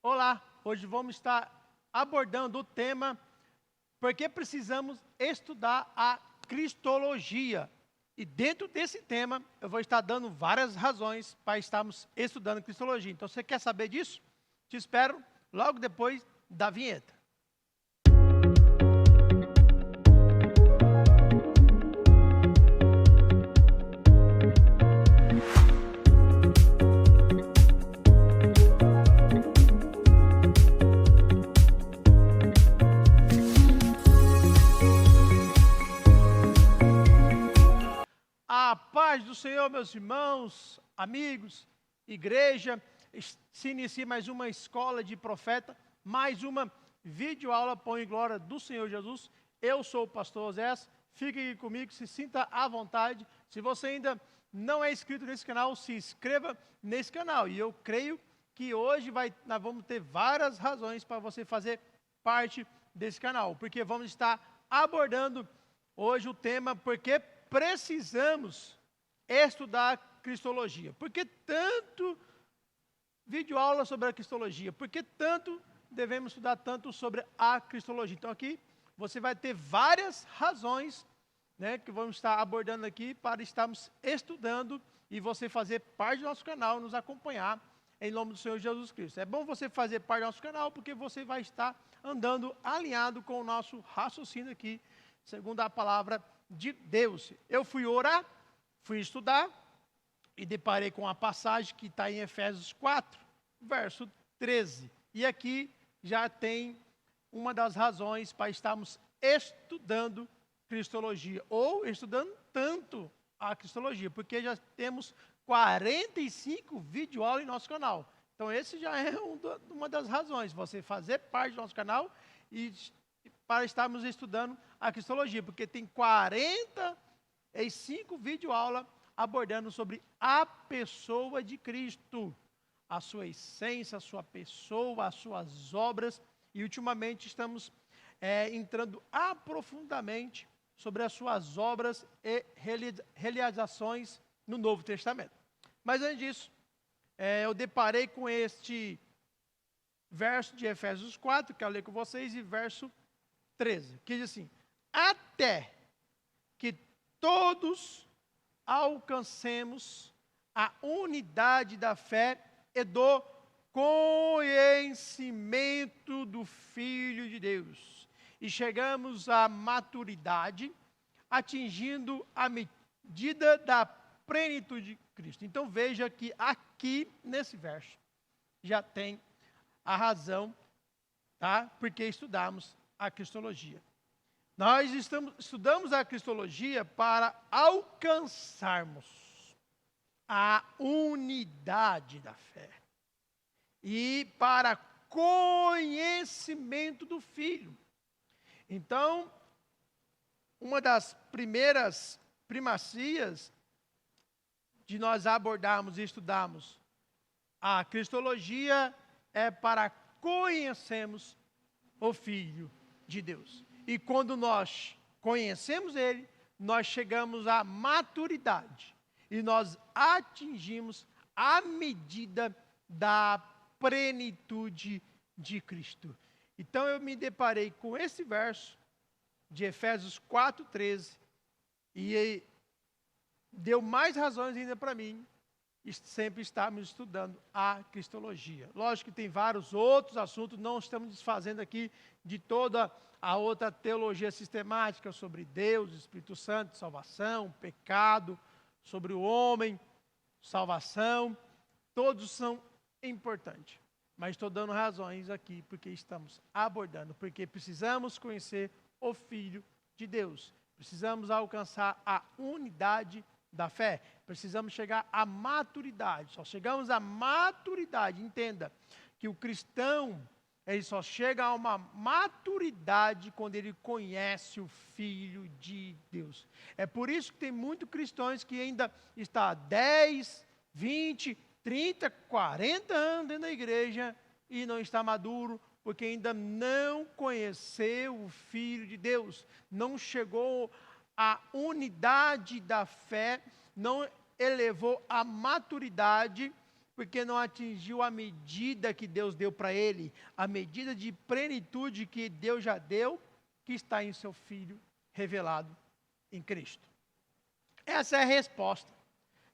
Olá, hoje vamos estar abordando o tema por que precisamos estudar a Cristologia. E dentro desse tema, eu vou estar dando várias razões para estarmos estudando Cristologia. Então, você quer saber disso? Te espero logo depois da vinheta. A paz do Senhor, meus irmãos, amigos, igreja, se inicia mais uma escola de profeta, mais uma videoaula Pão e Glória do Senhor Jesus. Eu sou o pastor Osés, fique aqui comigo, se sinta à vontade. Se você ainda não é inscrito nesse canal, se inscreva nesse canal. E eu creio que hoje nós vamos ter várias razões para você fazer parte desse canal, porque vamos estar abordando hoje o tema porque precisamos estudar Cristologia. Por que tanto videoaula sobre a Cristologia? Por que tanto devemos estudar tanto sobre a Cristologia? Então aqui você vai ter várias razões, que vamos estar abordando aqui para estarmos estudando e você fazer parte do nosso canal, nos acompanhar em nome do Senhor Jesus Cristo. É bom você fazer parte do nosso canal porque você vai estar andando alinhado com o nosso raciocínio aqui, segundo a palavra de Deus. Eu fui orar, fui estudar e deparei com a passagem que está em Efésios 4, verso 13. E aqui já tem uma das razões para estarmos estudando Cristologia, ou estudando tanto a Cristologia, porque já temos 45 videoaulas em nosso canal. Então esse já é uma das razões, você fazer parte do nosso canal e para estarmos estudando a Cristologia, porque tem 45 videoaulas abordando sobre a pessoa de Cristo, a sua essência, a sua pessoa, as suas obras, e ultimamente estamos entrando aprofundadamente sobre as suas obras e realizações no Novo Testamento. Mas antes disso, eu deparei com este verso de Efésios 4, quero ler com vocês, e verso 13, que diz assim: até que todos alcancemos a unidade da fé e do conhecimento do Filho de Deus, e chegamos à maturidade, atingindo a medida da plenitude de Cristo. Então veja que aqui nesse verso já tem a razão, tá? Porque estudamos a Cristologia. Nós estudamos a Cristologia para alcançarmos a unidade da fé e para conhecimento do Filho. Então, uma das primeiras primacias de nós abordarmos e estudarmos a Cristologia é para conhecermos o Filho de Deus. E quando nós conhecemos Ele, nós chegamos à maturidade e nós atingimos a medida da plenitude de Cristo. Então eu me deparei com esse verso de Efésios 4:13 e deu mais razões ainda para mim sempre estarmos estudando a Cristologia. Lógico que tem vários outros assuntos, não estamos desfazendo aqui de toda a outra teologia sistemática sobre Deus, Espírito Santo, salvação, pecado, sobre o homem, salvação, todos são importantes. Mas estou dando razões aqui porque estamos abordando, porque precisamos conhecer o Filho de Deus, precisamos alcançar a unidade da fé, precisamos chegar à maturidade. Só chegamos à maturidade, entenda que o cristão, ele só chega a uma maturidade quando ele conhece o Filho de Deus. É por isso que tem muitos cristãos que ainda estão há 10, 20, 30, 40 anos dentro da igreja e não está maduro, porque ainda não conheceu o Filho de Deus, não chegou à unidade da fé, não elevou a maturidade porque não atingiu a medida que Deus deu para ele, a medida de plenitude que Deus já deu, que está em seu Filho revelado em Cristo. Essa é a resposta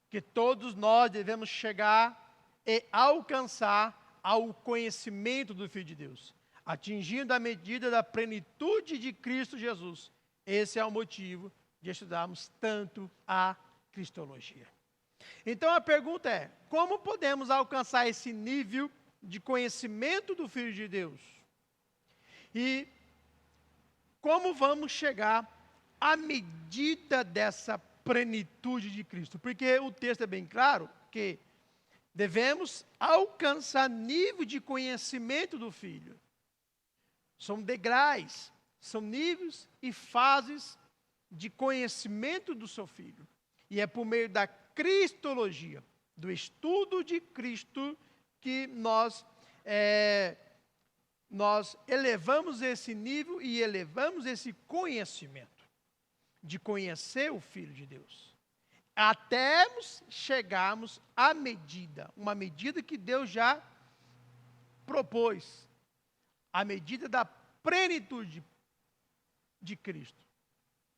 que todos nós devemos chegar e alcançar ao conhecimento do Filho de Deus, atingindo a medida da plenitude de Cristo Jesus. Esse é o motivo de estudarmos tanto a Cristologia. Então a pergunta é: como podemos alcançar esse nível de conhecimento do Filho de Deus? E como vamos chegar à medida dessa plenitude de Cristo? Porque o texto é bem claro que devemos alcançar nível de conhecimento do Filho. São degraus, são níveis e fases de conhecimento do seu Filho. E é por meio da cristologia, do estudo de Cristo, que nós elevamos esse nível e elevamos esse conhecimento, de conhecer o Filho de Deus. Até chegarmos à medida, uma medida que Deus já propôs, a medida da plenitude de Cristo.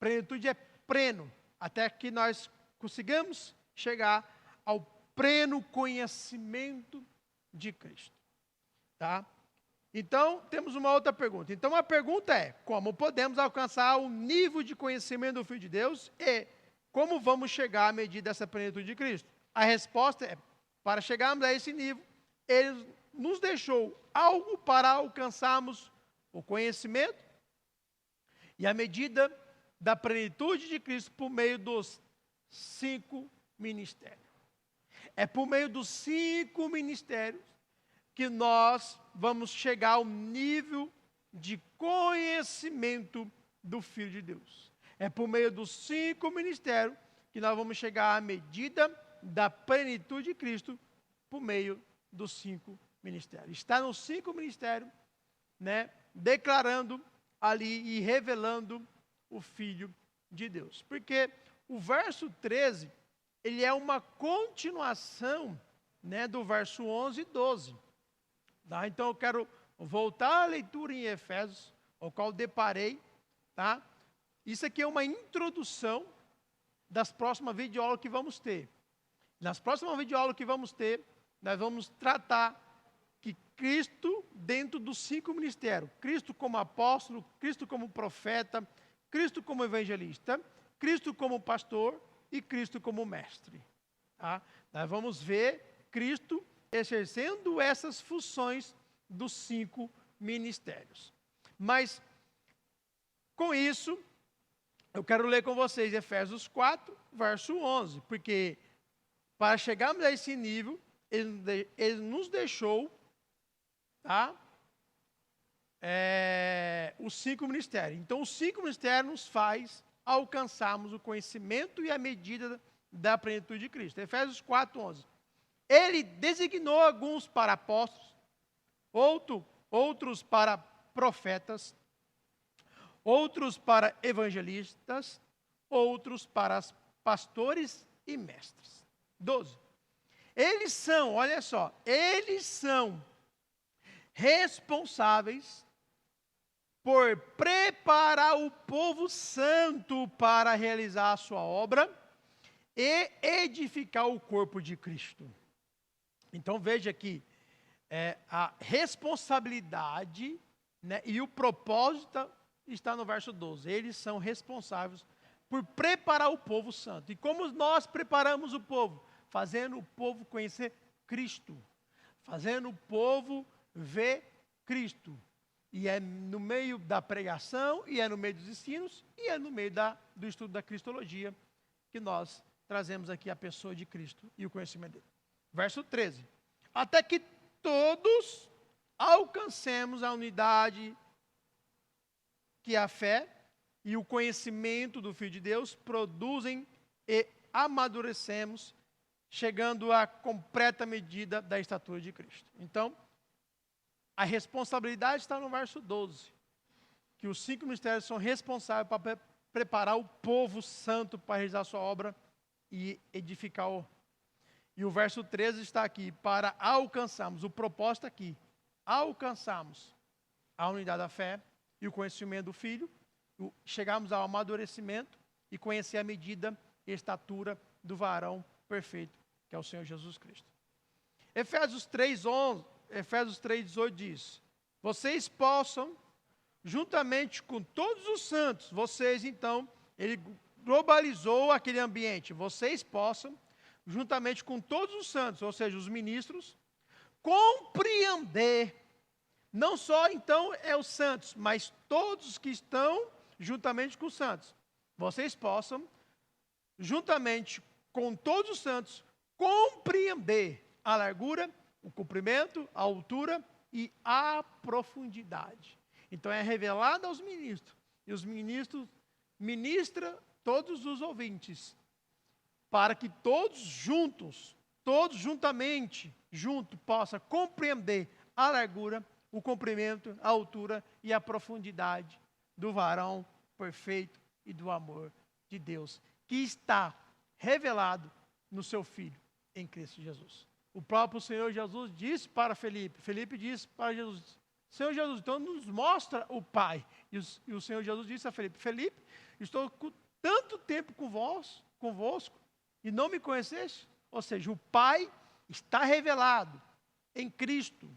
Plenitude é pleno, até que nós consigamos chegar ao pleno conhecimento de Cristo. Tá? Então, temos uma outra pergunta. Então, a pergunta é: como podemos alcançar o nível de conhecimento do Filho de Deus e como vamos chegar à medida dessa plenitude de Cristo? A resposta é: para chegarmos a esse nível, Ele nos deixou algo para alcançarmos o conhecimento e a medida da plenitude de Cristo por meio dos 5 ministérios. É por meio dos 5 ministérios que nós vamos chegar ao nível de conhecimento do Filho de Deus. É por meio dos 5 ministérios que nós vamos chegar à medida da plenitude de Cristo por meio dos 5 ministérios. Está nos 5 ministérios, né, declarando ali e revelando o Filho de Deus. Porque o verso 13, ele é uma continuação, né, do verso 11 e 12. Tá? Então eu quero voltar à leitura em Efésios, ao qual deparei. Tá? Isso aqui é uma introdução das próximas videoaulas que vamos ter. Nas próximas videoaulas que vamos ter, nós vamos tratar que Cristo dentro dos 5 ministérios, Cristo como apóstolo, Cristo como profeta, Cristo como evangelista, Cristo como pastor e Cristo como mestre. Tá? Nós vamos ver Cristo exercendo essas funções dos 5 ministérios. Mas, com isso, eu quero ler com vocês Efésios 4, verso 11, porque para chegarmos a esse nível, ele nos deixou, tá, os 5 ministérios. Então, os 5 ministérios nos faz alcançarmos o conhecimento e a medida da plenitude de Cristo. Efésios 4, 11. Ele designou alguns para apóstolos, outros para profetas, outros para evangelistas, outros para pastores e mestres. 12. Eles são, olha só, eles são responsáveis por preparar o povo santo para realizar a sua obra e edificar o corpo de Cristo. Então veja que a responsabilidade, né, e o propósito está no verso 12. Eles são responsáveis por preparar o povo santo. E como nós preparamos o povo? Fazendo o povo conhecer Cristo. Fazendo o povo ver Cristo. E é no meio da pregação, e é no meio dos ensinos, e é no meio do estudo da cristologia que nós trazemos aqui a pessoa de Cristo e o conhecimento dele. Verso 13. Até que todos alcancemos a unidade que a fé e o conhecimento do Filho de Deus produzem e amadurecemos, chegando à completa medida da estatura de Cristo. Então, a responsabilidade está no verso 12, que os 5 ministérios são responsáveis para preparar o povo santo para realizar a sua obra e edificar E o verso 13 está aqui, para alcançarmos, o propósito aqui, alcançarmos a unidade da fé e o conhecimento do Filho, chegarmos ao amadurecimento e conhecer a medida e estatura do varão perfeito, que é o Senhor Jesus Cristo. Efésios 3:18 diz, vocês possam, juntamente com todos os santos, vocês então, ele globalizou aquele ambiente, vocês possam, juntamente com todos os santos, ou seja, os ministros, compreender, não só então é os santos, mas todos que estão juntamente com os santos, vocês possam, juntamente com todos os santos, compreender a largura, o comprimento, a altura e a profundidade. Então é revelado aos ministros, e os ministros ministram todos os ouvintes, para que todos juntos, todos juntamente, possam compreender a largura, o comprimento, a altura e a profundidade do varão perfeito e do amor de Deus, que está revelado no seu Filho, em Cristo Jesus. O próprio Senhor Jesus disse para Felipe, Felipe disse para Jesus, Senhor Jesus, então nos mostra o Pai. E o Senhor Jesus disse a Felipe, Felipe, estou com tanto tempo convosco, e não me conheceste? Ou seja, o Pai está revelado em Cristo.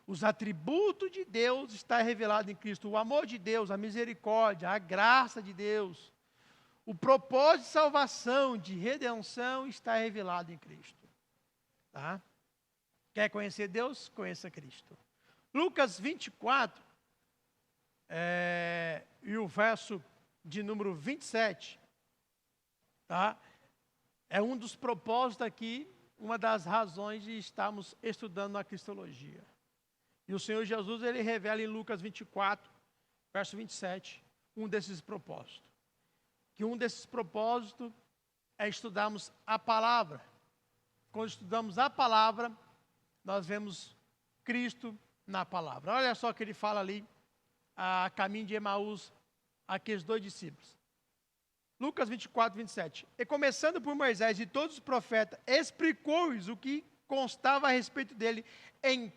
Os atributos de Deus estão revelados em Cristo. O amor de Deus, a misericórdia, a graça de Deus, o propósito de salvação, de redenção está revelado em Cristo. Tá? Quer conhecer Deus? Conheça Cristo. Lucas 24, e o verso de número 27, tá? É um dos propósitos aqui, uma das razões de estarmos estudando a Cristologia. E o Senhor Jesus, ele revela em Lucas 24, verso 27, um desses propósitos. Que um desses propósitos é estudarmos a palavra. Quando estudamos a palavra, nós vemos Cristo na palavra. Olha só o que ele fala ali, a caminho de Emaús, aqueles dois discípulos. Lucas 24, 27. E começando por Moisés e todos os profetas, explicou-lhes o que constava a respeito dele em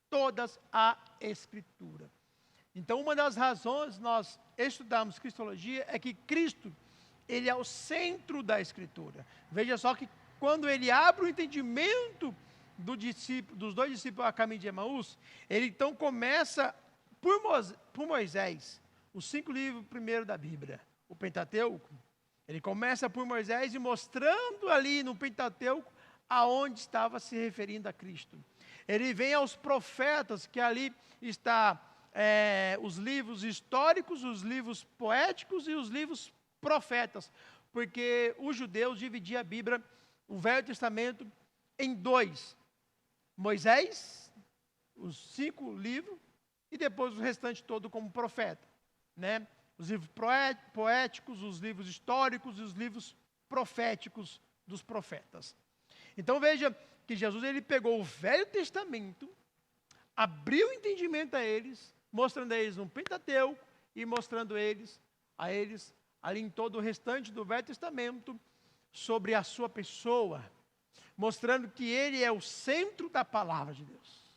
todas a Escritura. Então, uma das razões nós estudarmos Cristologia é que Cristo, ele é o centro da Escritura. Veja só que quando ele abre o entendimento dos dois discípulos a caminho de Emaús, ele então começa por Moisés, os 5 livros primeiro da Bíblia, o Pentateuco. Ele começa por Moisés e mostrando ali no Pentateuco aonde estava se referindo a Cristo. Ele vem aos profetas, que ali está os livros históricos, os livros poéticos e os livros profetas, porque os judeus dividiam a Bíblia, o Velho Testamento, em 2. Moisés, os 5 livros, e depois o restante todo como profeta, né? Os livros poéticos, os livros históricos e os livros proféticos dos profetas. Então veja que Jesus, ele pegou o Velho Testamento, abriu o entendimento a eles, mostrando a eles um Pentateuco e mostrando a eles ali em todo o restante do Velho Testamento, sobre a sua pessoa, mostrando que ele é o centro da palavra de Deus.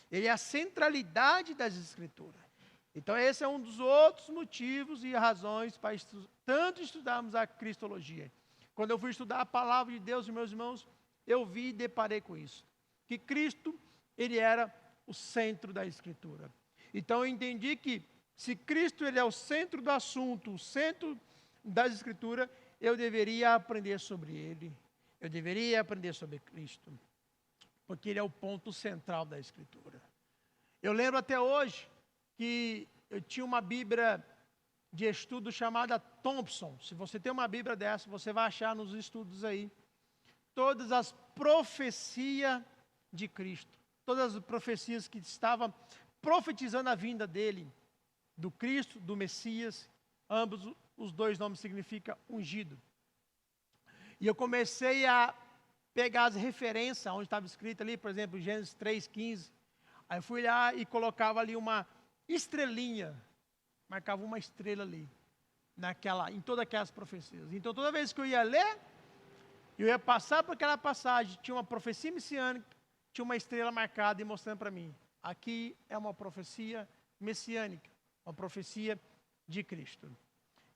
Ele é a centralidade das Escrituras. Então esse é um dos outros motivos e razões para tanto estudarmos a Cristologia. Quando eu fui estudar a palavra de Deus, meus irmãos, eu vi e deparei com isso. Que Cristo, ele era o centro da Escritura. Então eu entendi que se Cristo, ele é o centro do assunto, o centro das Escrituras, eu deveria aprender sobre ele. Eu deveria aprender sobre Cristo. Porque ele é o ponto central da Escritura. Eu lembro até hoje que eu tinha uma Bíblia de estudo chamada Thompson. Se você tem uma Bíblia dessa, você vai achar nos estudos aí todas as profecias de Cristo. Todas as profecias que estavam profetizando a vinda dele, do Cristo, do Messias. Ambos os dois nomes significam ungido. E eu comecei a pegar as referências, onde estava escrito ali, por exemplo, Gênesis 3,15. Aí eu fui lá e colocava ali uma estrelinha, marcava uma estrela ali, em todas aquelas profecias. Então toda vez que eu ia ler, eu ia passar por aquela passagem, tinha uma profecia messiânica, tinha uma estrela marcada e mostrando para mim. Aqui é uma profecia messiânica, uma profecia de Cristo.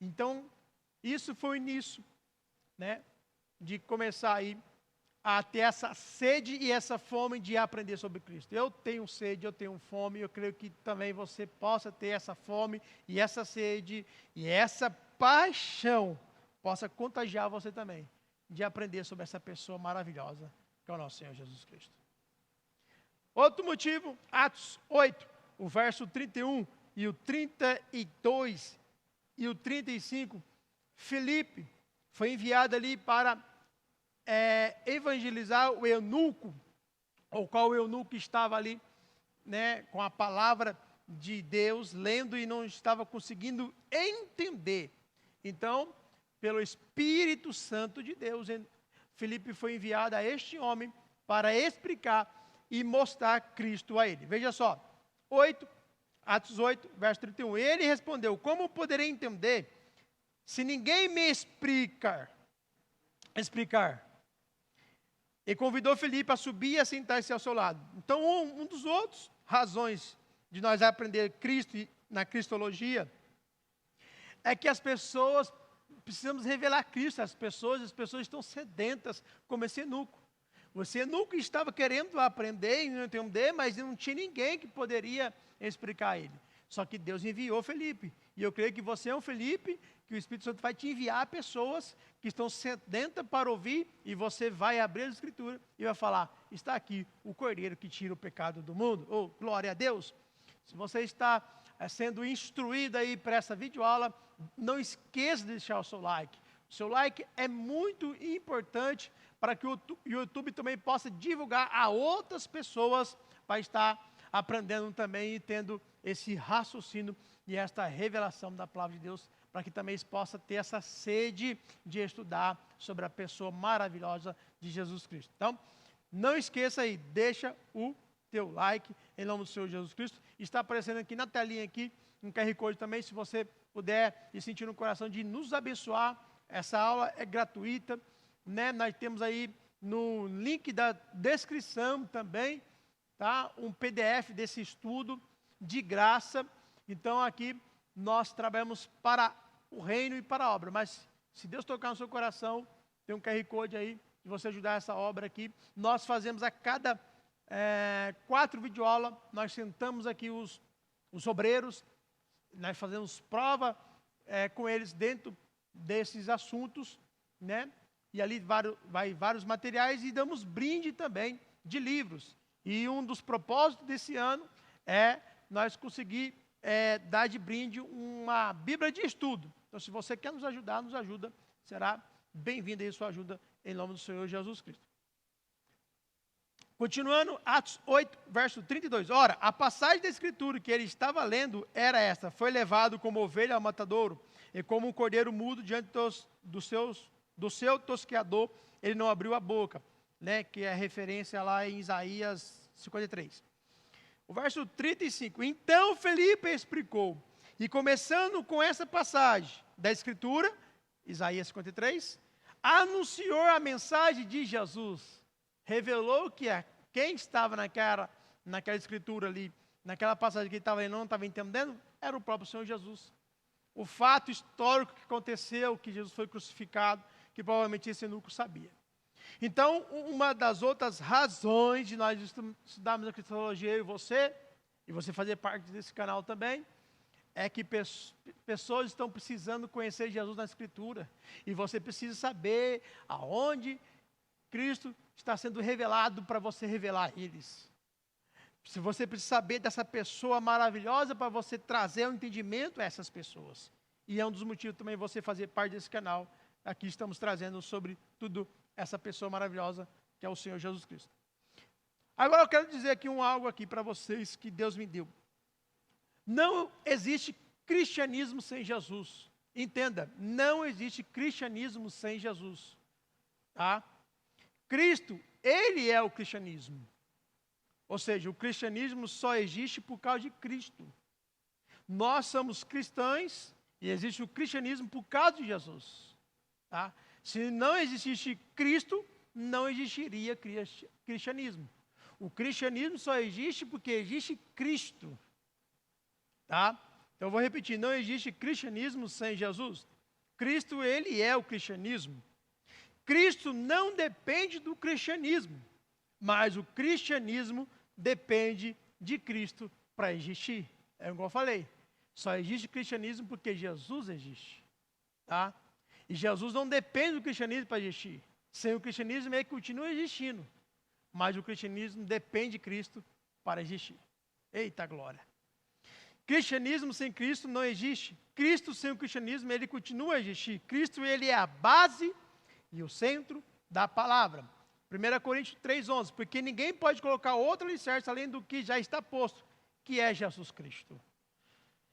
Então, isso foi o início, né, de começar aí a ter essa sede e essa fome de aprender sobre Cristo. Eu tenho sede, eu tenho fome, eu creio que também você possa ter essa fome e essa sede e essa paixão possa contagiar você também, de aprender sobre essa pessoa maravilhosa, que é o nosso Senhor Jesus Cristo. Outro motivo, Atos 8, o verso 31 e o 32 e o 35, Filipe foi enviado ali para evangelizar o eunuco, o qual o eunuco estava ali, né, com a palavra de Deus, lendo e não estava conseguindo entender. Então, pelo Espírito Santo de Deus, Filipe foi enviado a este homem para explicar e mostrar Cristo a ele. Veja só, Atos 8, verso 31. Ele respondeu: como poderei entender se ninguém me explicar? E convidou Filipe a subir e a sentar-se ao seu lado. Então, um dos outros razões de nós aprender Cristo na cristologia é que as pessoas, precisamos revelar Cristo às pessoas, as pessoas estão sedentas, como esse eunuco. Você eunuco estava querendo aprender e não entender, mas não tinha ninguém que poderia explicar a ele. Só que Deus enviou Filipe. E eu creio que você é um Filipe, que o Espírito Santo vai te enviar pessoas que estão sedentas para ouvir, e você vai abrir a Escritura e vai falar: está aqui o Cordeiro que tira o pecado do mundo. Oh, glória a Deus! Se você está sendo instruído aí para essa videoaula, não esqueça de deixar o seu like. O seu like é muito importante para que o YouTube também possa divulgar a outras pessoas para estar aprendendo também e tendo esse raciocínio e esta revelação da palavra de Deus, para que também possa ter essa sede de estudar sobre a pessoa maravilhosa de Jesus Cristo. Então, não esqueça aí, deixa o teu like em nome do Senhor Jesus Cristo. Está aparecendo aqui na telinha aqui um QR Code também, se você puder e sentir no coração de nos abençoar. Essa aula é gratuita, né? Nós temos aí no link da descrição também, tá? Um PDF desse estudo de graça. Então aqui nós trabalhamos para o reino e para a obra, mas se Deus tocar no seu coração, tem um QR Code aí de você ajudar essa obra aqui. Nós fazemos a cada 4 videoaulas, nós sentamos aqui os obreiros, nós fazemos prova com eles dentro desses assuntos, né? E ali vai vários materiais e damos brinde também de livros. E um dos propósitos desse ano é nós conseguir dar de brinde uma Bíblia de estudo. Então, se você quer nos ajudar, nos ajuda. Será bem-vinda aí a sua ajuda em nome do Senhor Jesus Cristo. Continuando, Atos 8, verso 32. Ora, a passagem da Escritura que ele estava lendo era esta: foi levado como ovelha ao matadouro, e como um cordeiro mudo diante do seu tosqueador, ele não abriu a boca, né? Que é referência lá em Isaías 53. O verso 35. Então Felipe explicou, e começando com essa passagem da Escritura, Isaías 53, anunciou a mensagem de Jesus. Revelou que quem estava naquela Escritura ali, naquela passagem que ele estava lendo, não estava entendendo, era o próprio Senhor Jesus. O fato histórico que aconteceu, que Jesus foi crucificado, que provavelmente esse eunuco sabia. Então, uma das outras razões de nós estudarmos a cristologia, eu e você fazer parte desse canal também, é que pessoas estão precisando conhecer Jesus na Escritura. E você precisa saber aonde Cristo está sendo revelado para você revelar a eles. Se você precisa saber dessa pessoa maravilhosa para você trazer o entendimento a essas pessoas. E é um dos motivos também você fazer parte desse canal. Aqui estamos trazendo sobre tudo essa pessoa maravilhosa que é o Senhor Jesus Cristo. Agora eu quero dizer aqui algo aqui para vocês que Deus me deu. Não existe cristianismo sem Jesus. Entenda, não existe cristianismo sem Jesus. Tá? Cristo, Ele é o cristianismo. Ou seja, o cristianismo só existe por causa de Cristo. Nós somos cristãos e existe o cristianismo por causa de Jesus. Tá? Se não existisse Cristo, não existiria cristianismo. O cristianismo só existe porque existe Cristo. Tá? Então eu vou repetir, não existe cristianismo sem Jesus. Cristo, ele é o cristianismo. Cristo não depende do cristianismo, mas o cristianismo depende de Cristo para existir. É igual eu falei, só existe cristianismo porque Jesus existe. Tá? E Jesus não depende do cristianismo para existir. Sem o cristianismo ele continua existindo, mas o cristianismo depende de Cristo para existir. Eita glória! Cristianismo sem Cristo não existe. Cristo sem o cristianismo, ele continua a existir. Cristo, ele é a base e o centro da palavra. 1 Coríntios 3,11, porque ninguém pode colocar outro alicerce além do que já está posto, que é Jesus Cristo.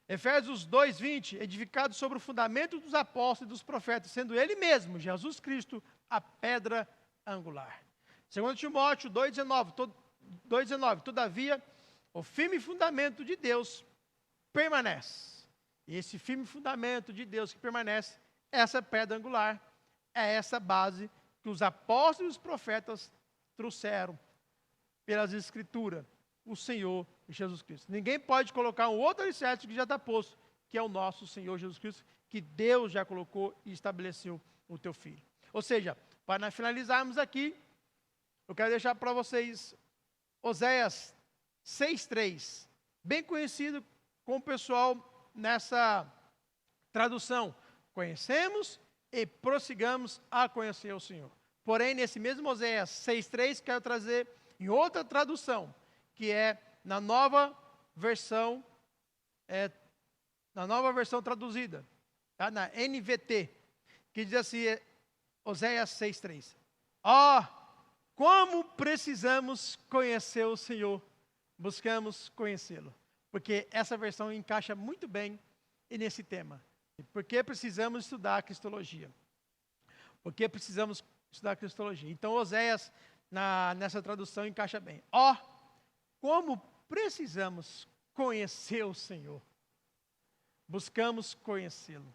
Efésios 2,20, edificado sobre o fundamento dos apóstolos e dos profetas, sendo ele mesmo, Jesus Cristo, a pedra angular. 2 Timóteo 2,19, todavia, o firme fundamento de Deus permanece. E esse firme fundamento de Deus que permanece, essa pedra angular, é essa base que os apóstolos e os profetas trouxeram pelas Escrituras, o Senhor Jesus Cristo. Ninguém pode colocar um outro alicerce que já está posto, que é o nosso Senhor Jesus Cristo, que Deus já colocou e estabeleceu o teu Filho. Ou seja, para nós finalizarmos aqui, eu quero deixar para vocês Oséias 6,3, bem conhecido com o pessoal nessa tradução. Conhecemos e prossigamos a conhecer o Senhor. Porém, nesse mesmo Oséias 6,3, quero trazer em outra tradução, que é na nova versão traduzida, tá? Na NVT, que diz assim, Oséias 6,3. Como precisamos conhecer o Senhor, buscamos conhecê-lo. Porque essa versão encaixa muito bem nesse tema. Porque precisamos estudar a Cristologia. Porque precisamos estudar a Cristologia. Então, Oséias, nessa tradução, encaixa bem. Como precisamos conhecer o Senhor. Buscamos conhecê-lo.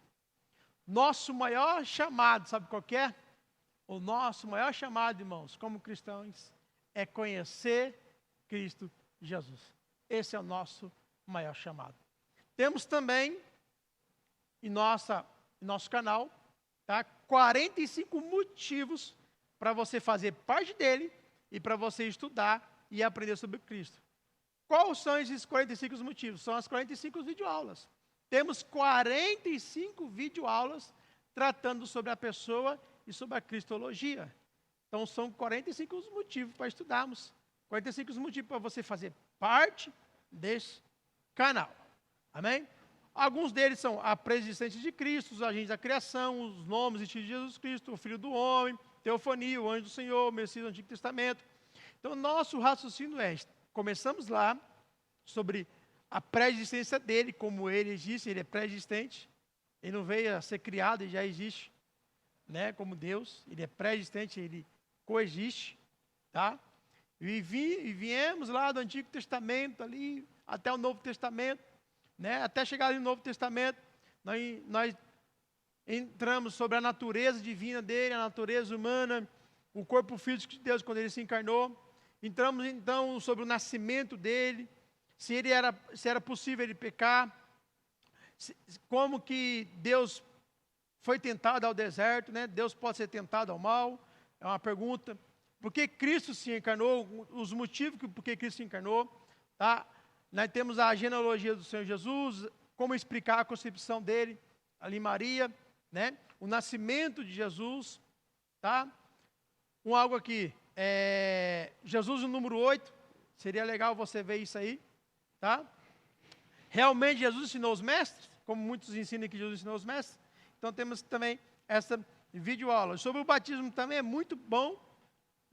Nosso maior chamado, sabe qual que é? O nosso maior chamado, irmãos, como cristãos, é conhecer Cristo Jesus. Esse é o nosso maior chamado. Temos também em nosso canal, tá, 45 motivos para você fazer parte dele e para você estudar e aprender sobre Cristo. Quais são esses 45 motivos? São as 45 videoaulas. Temos 45 videoaulas tratando sobre a pessoa e sobre a cristologia. Então, são 45 motivos para estudarmos. 45 motivos para você fazer parte desse canal. Amém? Alguns deles são a preexistência de Cristo, os agentes da criação, os nomes e títulos de Jesus Cristo, o Filho do Homem, teofania, o anjo do Senhor, o Messias do Antigo Testamento. Então, nosso raciocínio é, começamos lá sobre a pré-existência dele, como ele existe, ele é pré-existente. Ele não veio a ser criado, ele já existe, né, como Deus. Ele é pré-existente, ele coexiste, tá? E viemos lá do Antigo Testamento, ali, até o Novo Testamento, né? Até chegar ali no Novo Testamento, nós entramos sobre a natureza divina dele, a natureza humana, o corpo físico de Deus quando ele se encarnou. Entramos então sobre o nascimento dele, se era possível ele pecar, como que Deus foi tentado ao deserto, né? Deus pode ser tentado ao mal, é uma pergunta. Por que Cristo se encarnou? Os motivos por que Cristo se encarnou, tá? Nós temos a genealogia do Senhor Jesus, como explicar a concepção dele, ali Maria, né? O nascimento de Jesus, tá? Algo aqui, Jesus no número 8, seria legal você ver isso aí, tá? Realmente Jesus ensinou os mestres, como muitos ensinam que Jesus ensinou os mestres. Então temos também essa videoaula. Sobre o batismo também é muito bom.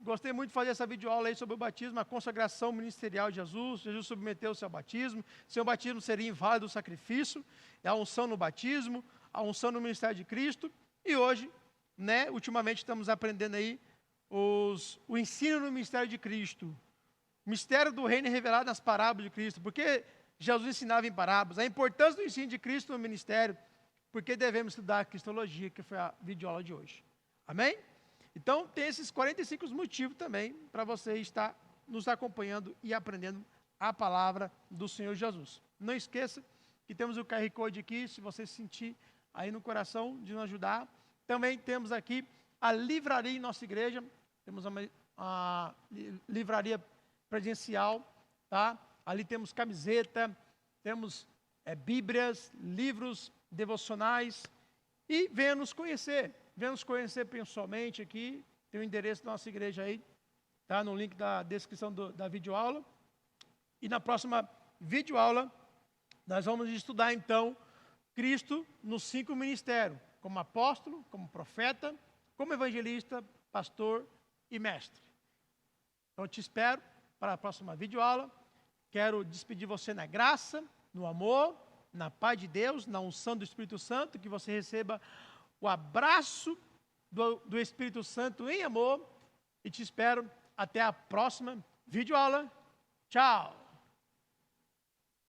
Gostei muito de fazer essa videoaula aí sobre o batismo, a consagração ministerial de Jesus. Jesus submeteu-se ao batismo. Seu batismo seria inválido o sacrifício, a unção no batismo, a unção no ministério de Cristo. E hoje, né, ultimamente estamos aprendendo aí o ensino no ministério de Cristo. O mistério do reino é revelado nas parábolas de Cristo. Porque Jesus ensinava em parábolas. A importância do ensino de Cristo no ministério. Porque devemos estudar a cristologia, que foi a videoaula de hoje. Amém? Então, tem esses 45 motivos também para você estar nos acompanhando e aprendendo a palavra do Senhor Jesus. Não esqueça que temos o QR Code aqui, se você sentir aí no coração de nos ajudar. Também temos aqui a livraria em nossa igreja, temos a livraria presencial, tá? Ali temos camiseta, temos bíblias, livros devocionais, e venha nos conhecer pessoalmente aqui, tem o endereço da nossa igreja aí, tá? No link da descrição da videoaula. E na próxima videoaula, nós vamos estudar então Cristo nos 5 ministérios, como apóstolo, como profeta, como evangelista, pastor e mestre. Então, eu te espero para a próxima videoaula. Quero despedir você na graça, no amor, na paz de Deus, na unção do Espírito Santo, que você receba o abraço do Espírito Santo em amor. E te espero até a próxima videoaula. Tchau!